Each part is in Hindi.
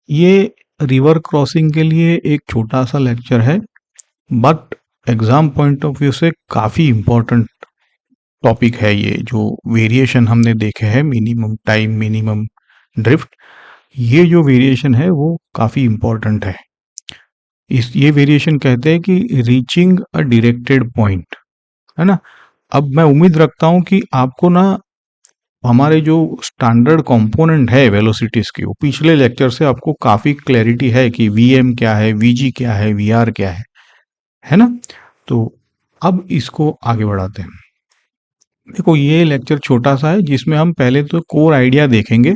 ये रिवर क्रॉसिंग के लिए एक छोटा सा लेक्चर है, but exam point of view से काफ़ी इम्पोर्टेंट टॉपिक है। ये जो वेरिएशन हमने देखे हैं, मिनिमम टाइम, मिनिमम ड्रिफ्ट, ये जो वेरिएशन है वो काफ़ी इम्पोर्टेंट है। ये वेरिएशन कहते हैं कि रीचिंग अ डायरेक्टेड पॉइंट, है ना। अब मैं उम्मीद रखता हूँ कि आपको ना हमारे जो स्टैंडर्ड कंपोनेंट है वेलोसिटीज की, वो पिछले लेक्चर से आपको काफ़ी क्लैरिटी है कि वीएम क्या है, वीजी क्या है, वीआर क्या है ना। तो अब इसको आगे बढ़ाते हैं। देखो, ये लेक्चर छोटा सा है जिसमें हम पहले तो कोर आइडिया देखेंगे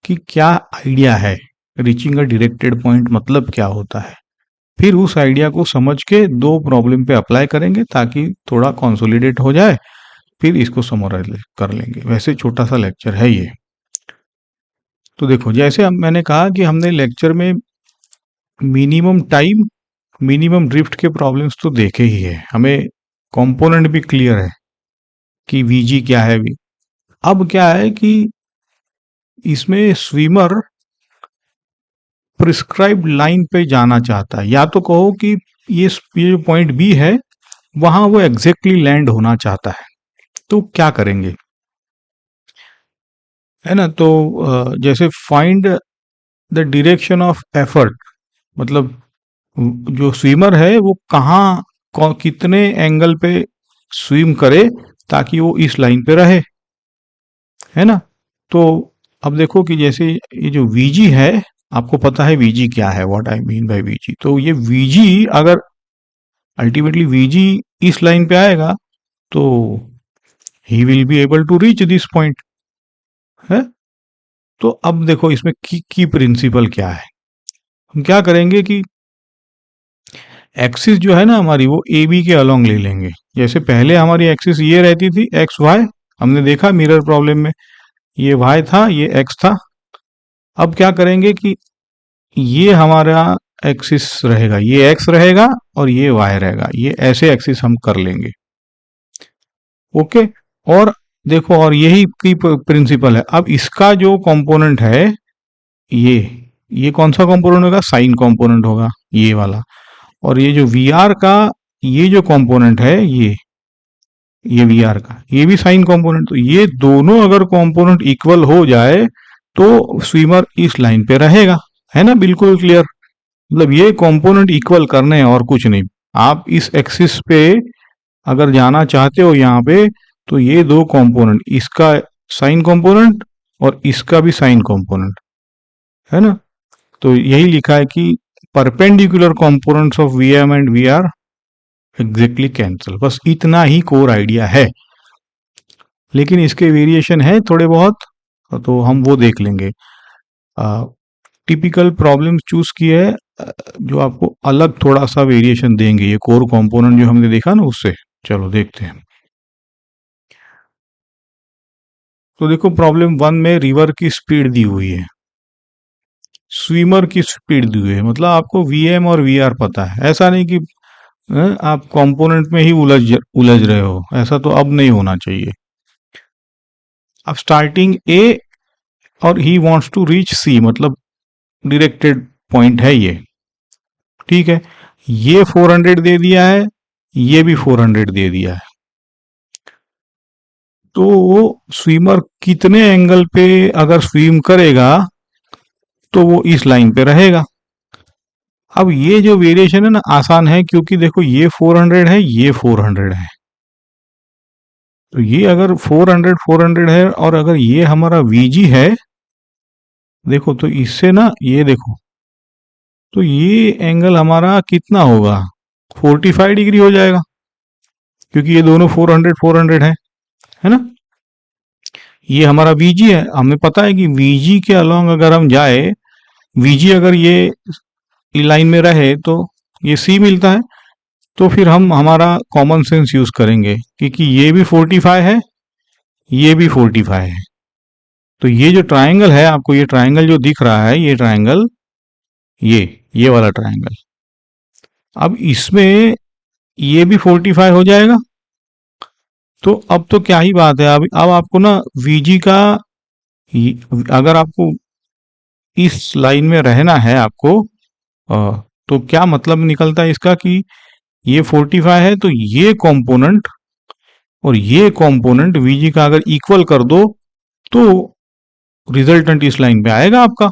कि क्या आइडिया है, रीचिंग अ डायरेक्टेड पॉइंट मतलब क्या होता है। फिर उस आइडिया को समझ के दो प्रॉब्लम पे अप्लाई करेंगे ताकि थोड़ा कंसोलिडेट हो जाए, फिर इसको समराइज कर लेंगे। वैसे छोटा सा लेक्चर है ये। तो देखो, जैसे मैंने कहा कि हमने लेक्चर में मिनिमम टाइम, मिनिमम ड्रिफ्ट के प्रॉब्लम्स तो देखे ही है, हमें कंपोनेंट भी क्लियर है कि वीजी क्या है। अब क्या है कि इसमें स्विमर प्रिस्क्राइब्ड लाइन पे जाना चाहता है, या तो कहो कि ये जो पॉइंट बी है वहां वो एग्जैक्टली लैंड होना चाहता है। तो क्या करेंगे, है ना। तो जैसे find the direction of effort, मतलब जो स्विमर है वो कहाँ कितने एंगल पे स्विम करे ताकि वो इस लाइन पे रहे, है ना। तो अब देखो कि जैसे ये जो वीजी है, आपको पता है वीजी क्या है, what I mean by VG. तो ये वीजी अगर अल्टीमेटली वीजी इस लाइन पे आएगा तो he will be able to reach this point, है। तो अब देखो इसमें की प्रिंसिपल क्या है। हम क्या करेंगे कि एक्सिस जो है ना हमारी, वो ए बी के अलोंग ले लेंगे। जैसे पहले हमारी एक्सिस ये रहती थी, एक्स वाई, हमने देखा मिरर प्रॉब्लम में, ये वाई था, ये एक्स था। अब क्या करेंगे कि ये हमारा एक्सिस रहेगा, ये एक्स रहेगा और ये वाई रहेगा, ये ऐसे एक्सिस हम कर लेंगे। ओके। और देखो, और यही की प्रिंसिपल है। अब इसका जो कंपोनेंट है, ये कौन सा कंपोनेंट होगा, साइन कंपोनेंट होगा, ये वाला। और ये जो वी आर का ये जो कंपोनेंट है, ये वी आर का ये भी साइन कंपोनेंट। तो ये दोनों अगर कंपोनेंट इक्वल हो जाए तो स्विमर इस लाइन पे रहेगा, है ना। बिल्कुल क्लियर। मतलब ये कंपोनेंट इक्वल करने हैं और कुछ नहीं। आप इस एक्सिस पे अगर जाना चाहते हो यहाँ पे, तो ये दो कंपोनेंट, इसका साइन कंपोनेंट और इसका भी साइन कंपोनेंट, है ना। तो यही लिखा है कि perpendicular components of V M and V R exactly cancel. बस इतना ही कोर आइडिया है, लेकिन इसके वेरिएशन है थोड़े बहुत, तो हम वो देख लेंगे। टिपिकल प्रॉब्लम चूज किए है जो आपको अलग थोड़ा सा वेरिएशन देंगे, ये कोर कंपोनेंट जो हमने देखा ना उससे। चलो देखते हैं। तो देखो, प्रॉब्लम वन में रिवर की स्पीड दी हुई है, स्विमर की स्पीड दी हुई है। मतलब आपको वीएम और वीआर पता है, ऐसा नहीं कि आप कंपोनेंट में ही उलझ रहे हो, ऐसा तो अब नहीं होना चाहिए। अब स्टार्टिंग ए और ही वांट्स टू रीच सी, मतलब डायरेक्टेड पॉइंट है ये, ठीक है। ये 400 दे दिया है, ये भी 400 दे दिया है। तो वो स्विमर कितने एंगल पे अगर स्विम करेगा तो वो इस लाइन पे रहेगा। अब ये जो वेरिएशन है ना, आसान है, क्योंकि देखो ये 400 है, ये 400 है। तो ये अगर 400 है और अगर ये हमारा वीजी है, देखो तो इससे ना ये देखो, तो ये एंगल हमारा कितना होगा, 45 डिग्री हो जाएगा, क्योंकि ये दोनों 400 है ना। ये हमारा वीजी है, हमें पता है कि वीजी के अलोंग अगर हम जाए, वीजी अगर ये लाइन में रहे तो ये सी मिलता है। तो फिर हम हमारा कॉमन सेंस यूज करेंगे, क्योंकि ये भी 45 है, ये भी 45 है। तो ये जो ट्राइंगल है, आपको ये ट्राइंगल जो दिख रहा है, ये ट्राइंगल, ये वाला ट्राइंगल, अब इसमें ये भी 45 हो जाएगा। तो अब तो क्या ही बात है। अब आपको ना वीजी का, अगर आपको इस लाइन में रहना है आपको, तो क्या मतलब निकलता है इसका कि ये 45 है तो ये कंपोनेंट और ये कंपोनेंट वीजी का अगर इक्वल कर दो तो रिजल्टेंट इस लाइन पे आएगा आपका,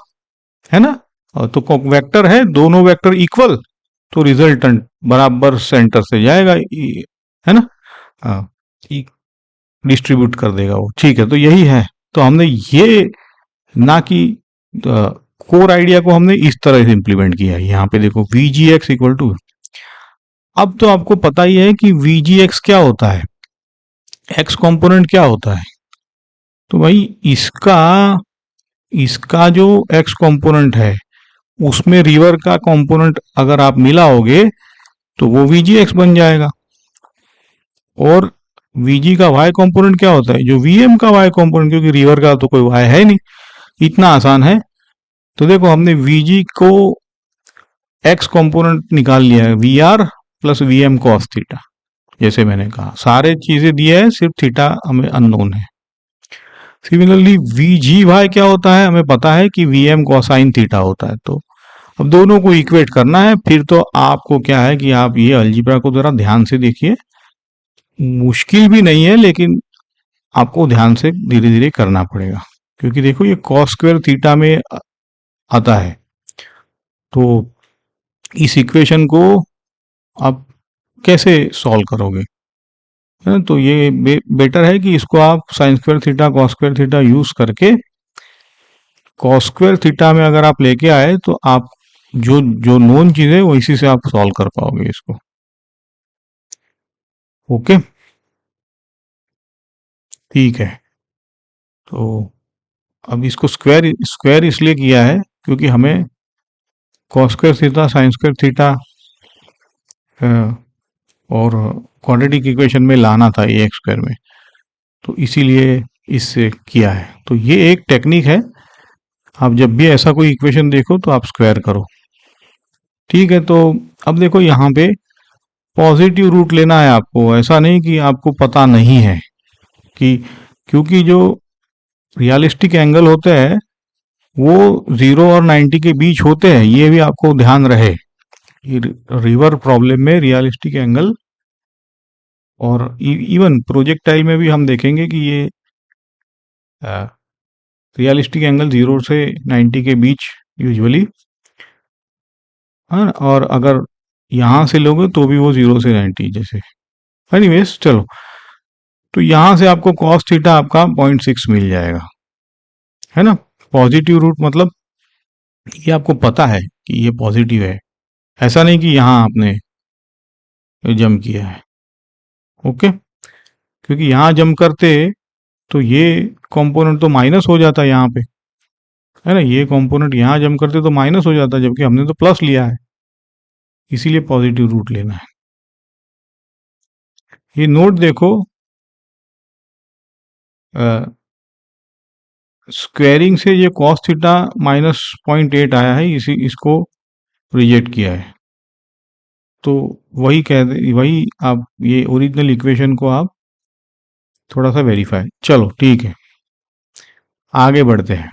है ना। तो वेक्टर है, दोनों वेक्टर इक्वल, तो रिजल्टेंट बराबर सेंटर से जाएगा, है ना। हाँ, डिस्ट्रीब्यूट कर देगा वो, ठीक है। तो यही है, तो हमने ये ना कि कोर आइडिया को हमने इस तरह से इम्प्लीमेंट किया है। यहाँ पे देखो V G X equal to, अब तो आपको पता ही है कि वी जी एक्स क्या होता है, एक्स कंपोनेंट क्या होता है। तो भाई इसका इसका जो एक्स कंपोनेंट है उसमें रिवर का कंपोनेंट अगर आप मिलाओगे तो वो वीजी एक्स बन जाएगा। और वीजी का वाई कंपोनेंट क्या होता है, जो वीएम का वाई कंपोनेंट, क्योंकि रिवर का तो कोई वाई है नहीं, इतना आसान है। तो देखो हमने वीजी को एक्स कंपोनेंट निकाल लिया है, V R plus V M cos theta. जैसे मैंने कहा सारे चीजें दिया है, सिर्फ थीटा हमें अननोन है। सिमिलरली वी जी वाई क्या होता है, हमें पता है कि वी एम कॉसाइन थीटा होता है। तो अब दोनों को इक्वेट करना है, फिर तो आपको क्या है कि आप ये अलजीब्रा को जरा ध्यान से देखिए, मुश्किल भी नहीं है लेकिन आपको ध्यान से धीरे धीरे करना पड़ेगा, क्योंकि देखो ये कॉस स्क्वायर थीटा में आता है। तो इस इक्वेशन को आप कैसे सॉल्व करोगे, है ना। तो ये बेटर है कि इसको आप sine square theta cos square theta use करके, कॉस स्क्वायर थीटा में अगर आप लेके आए तो आप जो जो नोन चीज है वो इसी से आप सॉल्व कर पाओगे इसको। ओके, ठीक है। तो अब इसको स्क्वायर स्क्वायर इसलिए किया है क्योंकि हमें cos square theta sine square theta और क्वाड्रेटिक इक्वेशन में लाना था ए एक्स स्क्वायर में, तो इसीलिए इससे किया है। तो ये एक टेक्निक है, आप जब भी ऐसा कोई इक्वेशन देखो तो आप स्क्वायर करो, ठीक है। तो अब देखो यहाँ पे पॉजिटिव रूट लेना है आपको, ऐसा नहीं कि आपको पता नहीं है कि, क्योंकि जो रियलिस्टिक एंगल होते हैं वो 0 और 90 के बीच होते हैं, ये भी आपको ध्यान रहे। रिवर प्रॉब्लम में रियलिस्टिक एंगल, और इवन प्रोजेक्टाइल में भी हम देखेंगे कि ये रियलिस्टिक एंगल 0 से 90 के बीच यूजुअली, हाँ। और अगर यहाँ से लोगे तो भी वो 0 से 90 जैसे, एनीवेज चलो। तो यहाँ से आपको कॉस थीटा आपका 0.6 मिल जाएगा, है ना। पॉजिटिव रूट मतलब ये आपको पता है कि ये पॉजिटिव है, ऐसा नहीं कि यहाँ आपने जम किया है। ओके, क्योंकि यहाँ जम करते तो ये कंपोनेंट तो माइनस हो जाता है यहाँ पे, है ना। ये कंपोनेंट यहाँ जम करते तो माइनस हो जाता, जबकि हमने तो प्लस लिया है, इसीलिए पॉजिटिव रूट लेना है। ये नोट देखो, स्क्वेयरिंग से ये कॉस थीटा -0.8 आया है, इसी इसको रिजेक्ट किया है। तो वही वही आप ये ओरिजिनल इक्वेशन को आप थोड़ा सा वेरीफाई, चलो ठीक है आगे बढ़ते हैं।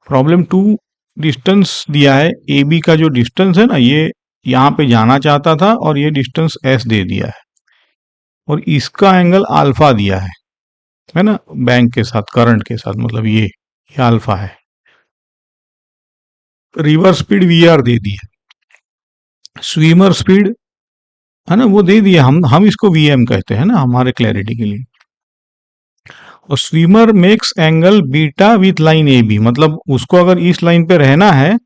प्रॉब्लम 2, डिस्टेंस दिया है ए बी का, जो डिस्टेंस है ना ये यहाँ पे जाना चाहता था और ये डिस्टेंस एस दे दिया है, और इसका एंगल अल्फा दिया है ना, बैंक के साथ करंट के साथ, मतलब ये अल्फा है। रिवर स्पीड वी आर दे दी है, स्विमर स्पीड है ना वो दे दिया, हम इसको वी एम कहते हैं ना हमारे क्लैरिटी के लिए। और swimmer makes angle beta with line A B, मतलब उसको अगर इस लाइन पे रहना है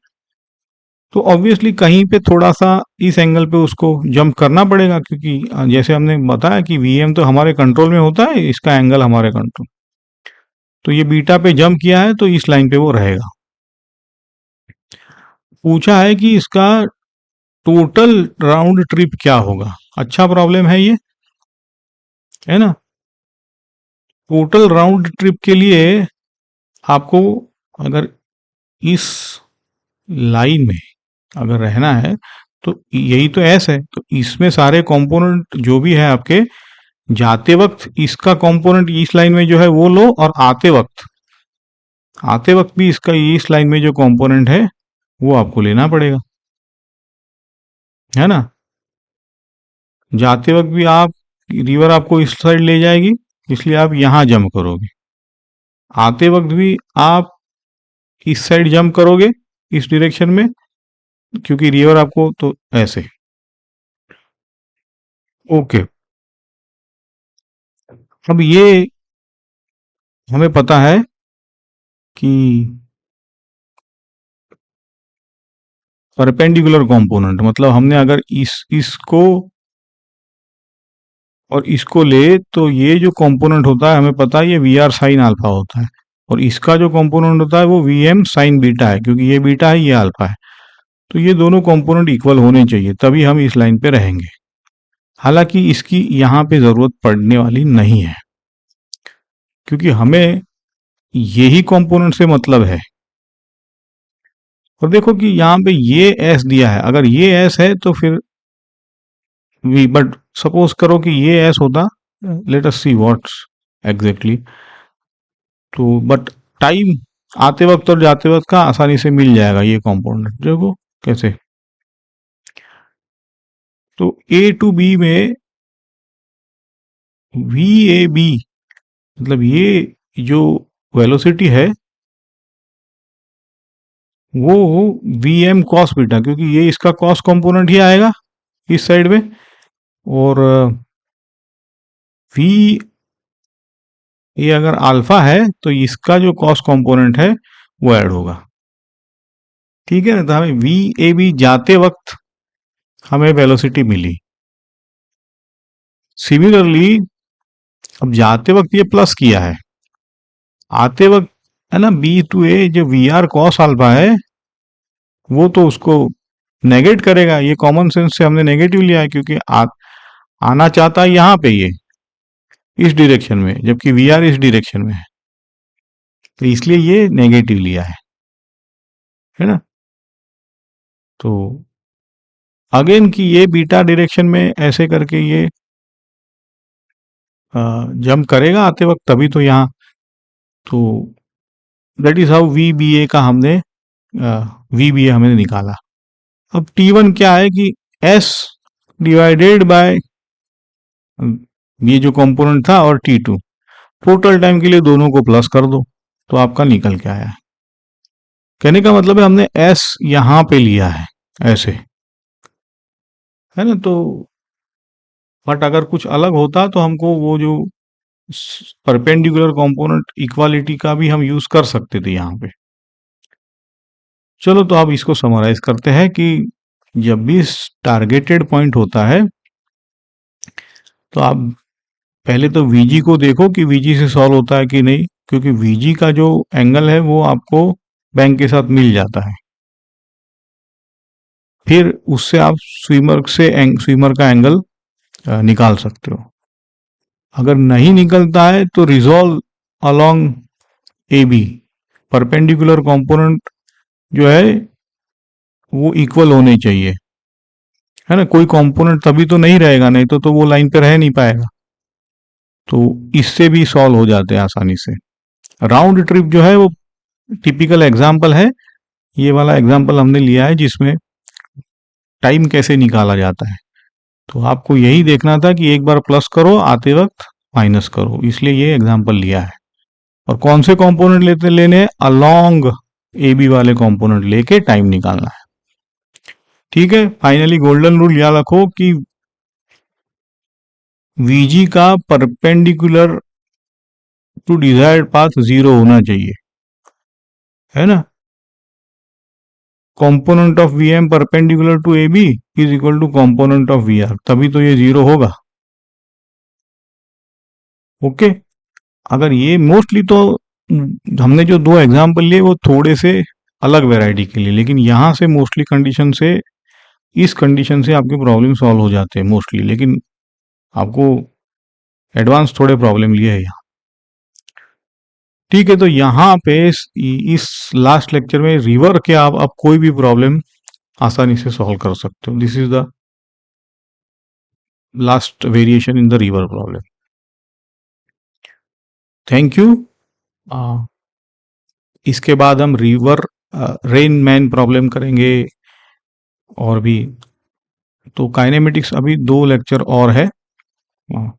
तो ऑब्वियसली कहीं पे थोड़ा सा इस एंगल पे उसको जंप करना पड़ेगा, क्योंकि जैसे हमने बताया कि वीएम तो हमारे कंट्रोल में होता है, इसका एंगल हमारे कंट्रोल, तो ये बीटा पे जंप किया है तो इस लाइन पे वो रहेगा। पूछा है कि इसका टोटल राउंड ट्रिप क्या होगा, अच्छा प्रॉब्लम है ये, है ना। टोटल राउंड ट्रिप के लिए आपको अगर इस लाइन में अगर रहना है तो यही तो एस है, तो इसमें सारे कंपोनेंट जो भी है आपके, जाते वक्त इसका कंपोनेंट इस लाइन में जो है वो लो, और आते वक्त आते वक्त भी इसका इस लाइन में जो कंपोनेंट है वो आपको लेना पड़ेगा, है ना। जाते वक्त भी आप रिवर आपको इस साइड ले जाएगी, इसलिए आप यहाँ जंप करोगे। आते वक्त भी आप इस साइड जंप करोगे, इस डायरेक्शन में, क्योंकि रिवर आपको तो ऐसे। ओके, अब ये हमें पता है कि परपेंडिकुलर कंपोनेंट मतलब हमने अगर इसको और इसको ले तो ये जो कंपोनेंट होता है हमें पता है ये वी आर साइन अल्फा होता है, और इसका जो कंपोनेंट होता है वो वी एम साइन बीटा है, क्योंकि ये बीटा है ये अल्फा है। तो ये दोनों कंपोनेंट इक्वल होने चाहिए, तभी हम इस लाइन पे रहेंगे। हालांकि इसकी यहाँ पे ज़रूरत पड़ने वाली नहीं है, क्योंकि हमें यही कंपोनेंट से मतलब है। और देखो कि यहाँ पे ये एस दिया है, अगर ये एस है तो फिर वी, बट सपोज करो कि ये एस होता, let us see what's exactly. तो बट टाइम आते वक्त और जाते वक्त का आसानी से मिल जाएगा ये कंपोनेंट, देखो कैसे। तो ए टू बी में वी ए बी मतलब ये जो वेलोसिटी है वो वी एम कॉस बीटा, क्योंकि ये इसका कॉस कंपोनेंट ही आएगा इस साइड में, और वी ये अगर अल्फा है तो इसका जो कॉस कंपोनेंट है वो ऐड होगा। ठीक है ना, तो हमें वी ए बी जाते वक्त हमें वेलोसिटी मिली। सिमिलरली अब जाते वक्त ये प्लस किया है, आते वक्त है ना बी टू ए जो वी आर कॉस अल्फा है वो तो उसको नेगेट करेगा। ये कॉमन सेंस से हमने नेगेटिव लिया है, क्योंकि आना चाहता है यहाँ पे ये इस डायरेक्शन में, जबकि वी आर इस डायरेक्शन में है, तो इसलिए ये नेगेटिव लिया है ना। तो अगेन कि ये बीटा डायरेक्शन में ऐसे करके ये जंप करेगा आते वक्त, तभी तो यहाँ, तो that is how V B A का हमने वी बी ए हमने निकाला। अब टी वन क्या है कि एस डिवाइडेड बाय ये जो कंपोनेंट था और टी टू, टोटल टाइम के लिए दोनों को प्लस कर दो तो आपका निकल के आया है। कहने का मतलब है हमने एस यहां पे लिया है ऐसे, है ना। तो बट अगर कुछ अलग होता तो हमको वो जो परपेंडिकुलर कंपोनेंट इक्वालिटी का भी हम यूज कर सकते थे यहाँ पे। चलो तो अब इसको समराइज करते हैं कि जब भी टारगेटेड पॉइंट होता है तो आप पहले तो वीजी को देखो कि वीजी से सॉल्व होता है कि नहीं, क्योंकि वीजी का जो एंगल है वो आपको बैंक के साथ मिल जाता है। फिर उससे आप स्विमर का एंगल निकाल सकते हो। अगर नहीं निकलता है तो resolve along A B, perpendicular component जो है वो इक्वल होने चाहिए, है ना। कोई कंपोनेंट तभी तो नहीं रहेगा, नहीं तो वो लाइन पे रह नहीं पाएगा। तो इससे भी सॉल्व हो जाते हैं आसानी से। राउंड ट्रिप जो है वो टिपिकल एग्जाम्पल है, ये वाला एग्जाम्पल हमने लिया है जिसमें टाइम कैसे निकाला जाता है। तो आपको यही देखना था कि एक बार प्लस करो आते वक्त माइनस करो, इसलिए ये एग्जाम्पल लिया है। और कौन से कंपोनेंट लेने हैं, अलोंग ए बी वाले कंपोनेंट लेके टाइम निकालना है। ठीक है, फाइनली गोल्डन रूल याद रखो कि वीजी का परपेंडिकुलर टू डिजायर्ड पाथ 0 होना चाहिए, है ना। Component of V M perpendicular to A B is equal to component of V R, तभी तो ये 0 होगा। ओके, अगर ये मोस्टली तो हमने जो दो एग्जाम्पल लिए वो थोड़े से अलग वैरायटी के लिए, लेकिन यहाँ से मोस्टली कंडीशन से, इस कंडीशन से आपके प्रॉब्लम सॉल्व हो जाते हैं मोस्टली, लेकिन आपको एडवांस थोड़े प्रॉब्लम लिए है यहाँ। ठीक है, तो यहाँ पे इस लास्ट लेक्चर में रिवर के आप कोई भी प्रॉब्लम आसानी से सॉल्व कर सकते हो। This is the last variation in the river problem. Thank you. इसके बाद हम रेन मैन प्रॉब्लम करेंगे और भी। तो काइनेमेटिक्स अभी 2 लेक्चर और है। हाँ,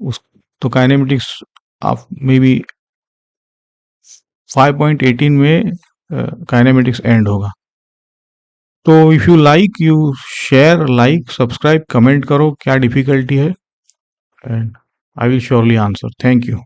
उस तो काइनेमेटिक्स आप मे बी 5.18 में काइनेमेटिक्स एंड होगा। तो if you like, you share, like, subscribe, comment करो क्या डिफ़िकल्टी है, and I will surely answer. Thank you.